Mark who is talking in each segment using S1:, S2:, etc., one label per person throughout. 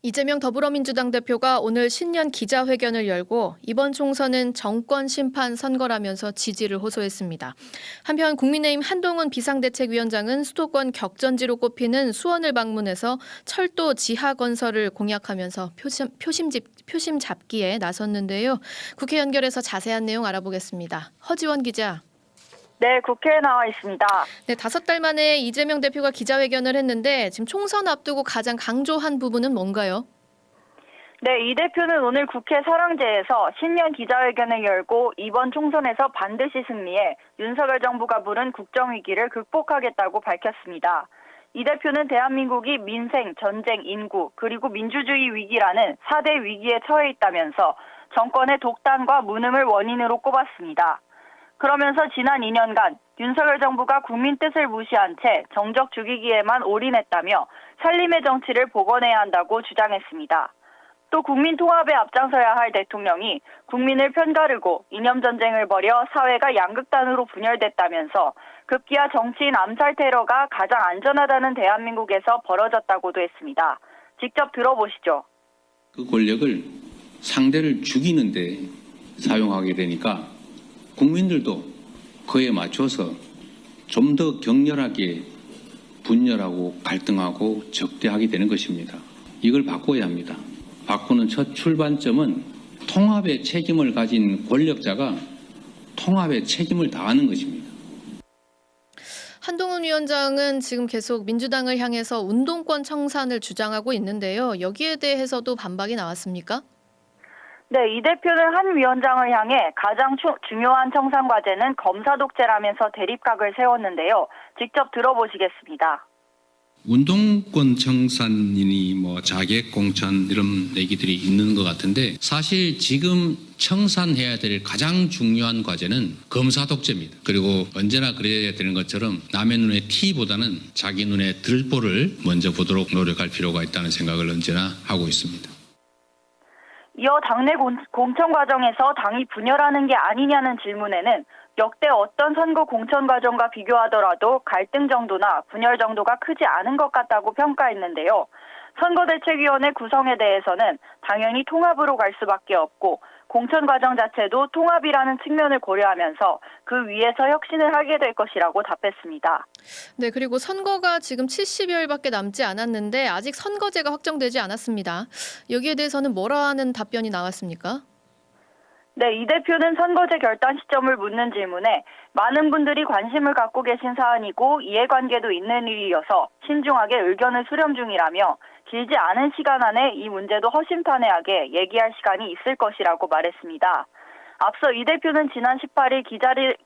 S1: 이재명 더불어민주당 대표가 오늘 신년 기자회견을 열고 이번 총선은 정권 심판 선거라면서 지지를 호소했습니다. 한편 국민의힘 한동훈 비상대책위원장은 수도권 격전지로 꼽히는 수원을 방문해서 철도 지하 건설을 공약하면서 표심 잡기에 나섰는데요. 국회 연결해서 자세한 내용 알아보겠습니다. 허지원 기자.
S2: 네, 국회에 나와 있습니다.
S1: 네, 5달 만에 이재명 대표가 기자회견을 했는데 지금 총선 앞두고 가장 강조한 부분은 뭔가요?
S2: 네, 이 대표는 오늘 국회 사랑제에서 신년 기자회견을 열고 이번 총선에서 반드시 승리해 윤석열 정부가 부른 국정위기를 극복하겠다고 밝혔습니다. 이 대표는 대한민국이 민생, 전쟁, 인구, 그리고 민주주의 위기라는 4대 위기에 처해 있다면서 정권의 독단과 무능을 원인으로 꼽았습니다. 그러면서 지난 2년간 윤석열 정부가 국민 뜻을 무시한 채 정적 죽이기에만 올인했다며 살림의 정치를 복원해야 한다고 주장했습니다. 또 국민 통합에 앞장서야 할 대통령이 국민을 편가르고 이념전쟁을 벌여 사회가 양극단으로 분열됐다면서 급기야 정치인 암살 테러가 가장 안전하다는 대한민국에서 벌어졌다고도 했습니다. 직접 들어보시죠.
S3: 그 권력을 상대를 죽이는데 사용하게 되니까 국민들도 그에 맞춰서 좀 더 격렬하게 분열하고 갈등하고 적대하게 되는 것입니다. 이걸 바꿔야 합니다. 바꾸는 첫 출발점은 통합의 책임을 가진 권력자가 통합의 책임을 다하는 것입니다.
S1: 한동훈 위원장은 지금 계속 민주당을 향해서 운동권 청산을 주장하고 있는데요. 여기에 대해서도 반박이 나왔습니까?
S2: 네, 이 대표는 한 위원장을 향해 가장 중요한 청산 과제는 검사 독재라면서 대립각을 세웠는데요. 직접 들어보시겠습니다.
S4: 운동권 청산이니 자객 공천 이런 얘기들이 있는 것 같은데 사실 지금 청산해야 될 가장 중요한 과제는 검사 독재입니다. 그리고 언제나 그래야 되는 것처럼 남의 눈에 티보다는 자기 눈에 들보를 먼저 보도록 노력할 필요가 있다는 생각을 언제나 하고 있습니다.
S2: 이어 당내 공천 과정에서 당이 분열하는 게 아니냐는 질문에는 역대 어떤 선거 공천 과정과 비교하더라도 갈등 정도나 분열 정도가 크지 않은 것 같다고 평가했는데요. 선거대책위원회 구성에 대해서는 당연히 통합으로 갈 수밖에 없고 공천 과정 자체도 통합이라는 측면을 고려하면서 그 위에서 혁신을 하게 될 것이라고 답했습니다.
S1: 네, 그리고 선거가 지금 70여일밖에 남지 않았는데 아직 선거제가 확정되지 않았습니다. 여기에 대해서는 뭐라는 답변이 나왔습니까?
S2: 네, 이 대표는 선거제 결단 시점을 묻는 질문에 많은 분들이 관심을 갖고 계신 사안이고 이해관계도 있는 일이어서 신중하게 의견을 수렴 중이라며 길지 않은 시간 안에 이 문제도 허심탄회하게 얘기할 시간이 있을 것이라고 말했습니다. 앞서 이 대표는 지난 18일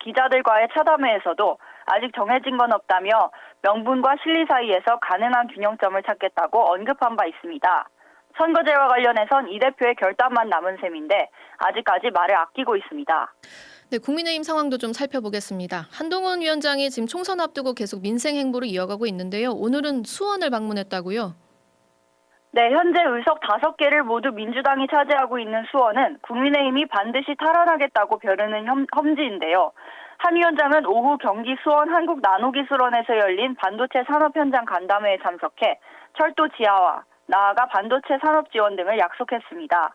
S2: 기자들과의 차담회에서도 아직 정해진 건 없다며 명분과 실리 사이에서 가능한 균형점을 찾겠다고 언급한 바 있습니다. 선거제와 관련해선 이 대표의 결단만 남은 셈인데 아직까지 말을 아끼고 있습니다.
S1: 네, 국민의힘 상황도 좀 살펴보겠습니다. 한동훈 위원장이 지금 총선 앞두고 계속 민생 행보를 이어가고 있는데요. 오늘은 수원을 방문했다고요?
S2: 네, 현재 의석 5개를 모두 민주당이 차지하고 있는 수원은 국민의힘이 반드시 탈환하겠다고 벼르는 험지인데요. 한 위원장은 오후 경기 수원 한국나노기술원에서 열린 반도체 산업 현장 간담회에 참석해 철도 지하화, 나아가 반도체 산업 지원 등을 약속했습니다.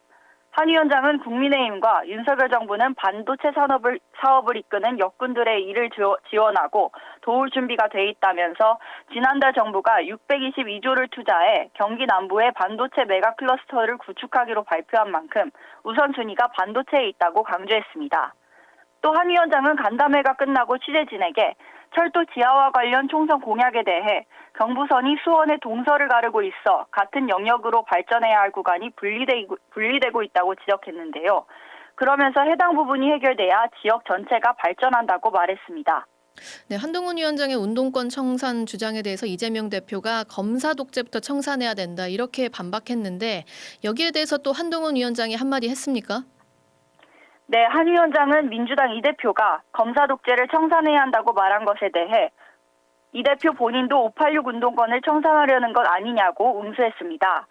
S2: 한 위원장은 국민의힘과 윤석열 정부는 반도체 사업을 이끄는 역군들의 일을 지원하고 도울 준비가 돼 있다면서 지난달 정부가 622조를 투자해 경기 남부의 반도체 메가 클러스터를 구축하기로 발표한 만큼 우선순위가 반도체에 있다고 강조했습니다. 또 한 위원장은 간담회가 끝나고 취재진에게 철도 지하화 관련 총선 공약에 대해 경부선이 수원의 동서를 가르고 있어 같은 영역으로 발전해야 할 구간이 분리되고 있다고 지적했는데요. 그러면서 해당 부분이 해결돼야 지역 전체가 발전한다고 말했습니다.
S1: 네, 한동훈 위원장의 운동권 청산 주장에 대해서 이재명 대표가 검사 독재부터 청산해야 된다 이렇게 반박했는데 여기에 대해서 또 한동훈 위원장이 한마디 했습니까?
S2: 네, 한 위원장은 민주당 이 대표가 검사 독재를 청산해야 한다고 말한 것에 대해 이 대표 본인도 586 운동권을 청산하려는 것 아니냐고 응수했습니다.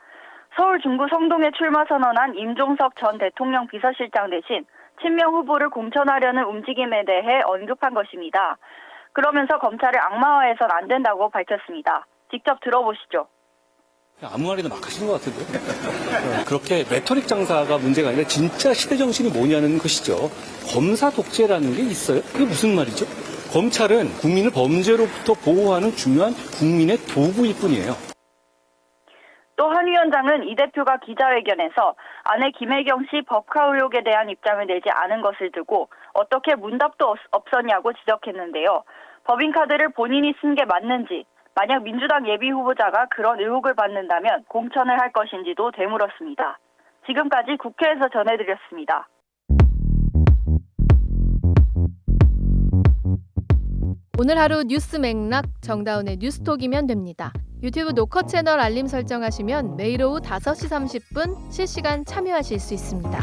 S2: 서울 중구 성동에 출마 선언한 임종석 전 대통령 비서실장 대신 친명 후보를 공천하려는 움직임에 대해 언급한 것입니다. 그러면서 검찰을 악마화해선 안 된다고 밝혔습니다. 직접 들어보시죠.
S5: 아무 말이나 막 하시는 것 같은데. 그렇게 레토릭 장사가 문제가 아니라 진짜 시대 정신이 뭐냐는 것이죠. 검사 독재라는 게 있어요? 그게 무슨 말이죠? 검찰은 국민을 범죄로부터 보호하는 중요한 국민의 도구일 뿐이에요.
S2: 또 한 위원장은 이 대표가 기자회견에서 아내 김혜경 씨 법카 의혹에 대한 입장을 내지 않은 것을 두고 어떻게 문답도 없었냐고 지적했는데요. 법인카드를 본인이 쓴 게 맞는지, 만약 민주당 예비후보자가 그런 의혹을 받는다면 공천을 할 것인지도 되물었습니다. 지금까지 국회에서 전해드렸습니다.
S1: 오늘 하루 뉴스 맥락 정다운의 뉴스톡이면 됩니다. 유튜브 노커 채널 알림 설정하시면 매일 오후 5시 30분 실시간 참여하실 수 있습니다.